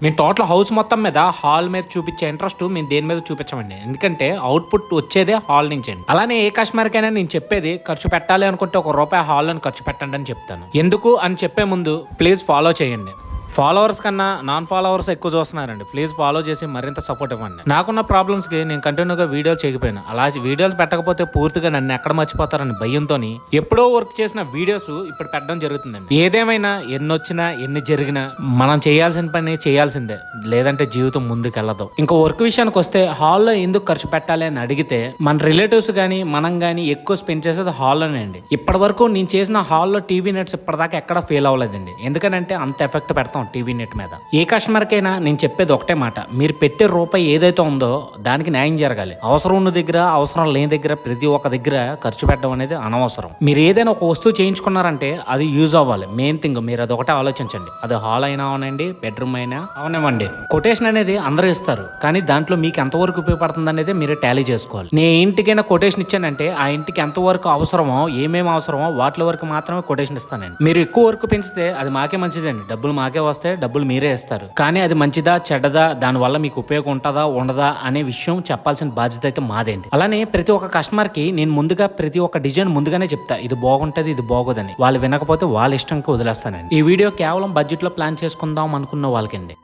మేము total house మొత్తం మీద హాల్ మీద చూపించే ఇంట్రెస్ట్ మేము దేని మీద చూపించమండి. ఎందుకంటే అవుట్పుట్ వచ్చేదే హాల్ నుంచి అండి. అలానే ఏ కస్టమర్కైనా నేను చెప్పేది ఖర్చు పెట్టాలి అనుకుంటే ₹1 హాల్ అని ఖర్చు పెట్టండి అని చెప్తాను. ఎందుకు అని చెప్పే ముందు ప్లీజ్ ఫాలో చేయండి. ఫాలోవర్స్ కన్నా నాన్ ఫాలోవర్స్ ఎక్కువ చూస్తున్నారండి. ప్లీజ్ ఫాలో చేసి మరింత సపోర్ట్ ఇవ్వండి. నాకున్న ప్రాబ్లమ్స్కి నేను కంటిన్యూగా వీడియోలు చేయకపోయినా, అలా వీడియోలు పెట్టకపోతే పూర్తిగా నన్ను ఎక్కడ మర్చిపోతారని భయంతో ఎప్పుడో వర్క్ చేసిన వీడియోస్ ఇప్పుడు పెట్టడం జరుగుతుందండి. ఏదేమైనా ఎన్ని వచ్చినా ఎన్ని జరిగినా మనం చేయాల్సిన పని చేయాల్సిందే, లేదంటే జీవితం ముందుకెళ్ళదు. ఇంకా వర్క్ విషయానికి వస్తే హాల్లో ఎందుకు ఖర్చు పెట్టాలి అని అడిగితే మన రిలేటివ్స్ కానీ మనం కానీ ఎక్కువ స్పెండ్ చేసేది హాల్లోనే అండి. ఇప్పటి వరకు నేను చేసిన హాల్లో టీవీ నెట్స్ ఇప్పటిదాకా ఎక్కడ ఫెయిల్ అవ్వలేదండి. ఎందుకంటే అంత ఎఫెక్ట్ పెడతాం టీవీ నెట్ మీద. ఏ కస్టమర్కైనా నేను చెప్పేది ఒకటే మాట, మీరు పెట్టే రూపాయి ఏదైతే ఉందో దానికి న్యాయం జరగాలి. అవసరం ఉన్న దగ్గర అవసరం లేని దగ్గర ప్రతి ఒక్క దగ్గర ఖర్చు పెట్టడం అనేది అనవసరం. మీరు ఏదైనా ఒక వస్తువు చేయించుకున్నారంటే అది యూజ్ అవ్వాలి. మెయిన్ థింగ్ మీరు అది ఒకటే ఆలోచించండి. అది హాల్ అయినా అవనండి, బెడ్రూమ్ అయినా అవనివ్వండి. కొటేషన్ అనేది అందరూ ఇస్తారు, కానీ దాంట్లో మీకు ఎంతవరకు ఉపయోగపడుతుంది అనేది మీరు టాలీ చేసుకోవాలి. నేను ఇంటికైనా కొటేషన్ ఇచ్చానంటే ఆ ఇంటికి ఎంతవరకు అవసరమో, ఏమేమి అవసరమో వాటి వరకు మాత్రమే కొటేషన్ ఇస్తానండి. మీరు ఎక్కువ వర్క్ పెంచితే అది మాకే మంచిదండి, డబ్బులు మాకే వస్తే డబ్బులు మీరే ఇస్తారు. కానీ అది మంచిదా చెడ్డదా, దానివల్ల మీకు ఉపయోగం ఉంటుందా ఉండదా అనే విషయం చెప్పాల్సిన బాధ్యత అయితే మాదేండి. అలానే ప్రతి ఒక్క కస్టమర్ కి నేను ముందుగా ప్రతి ఒక్క డిజైన్ ముందుగానే చెప్తా, ఇది బాగుంటది ఇది బాగోదని. వాళ్ళు వినకపోతే వాళ్ళ ఇష్టంకి వదిలేస్తానండి. ఈ వీడియో కేవలం బడ్జెట్ లో ప్లాన్ చేసుకుందాం అనుకున్న వాళ్ళకండి.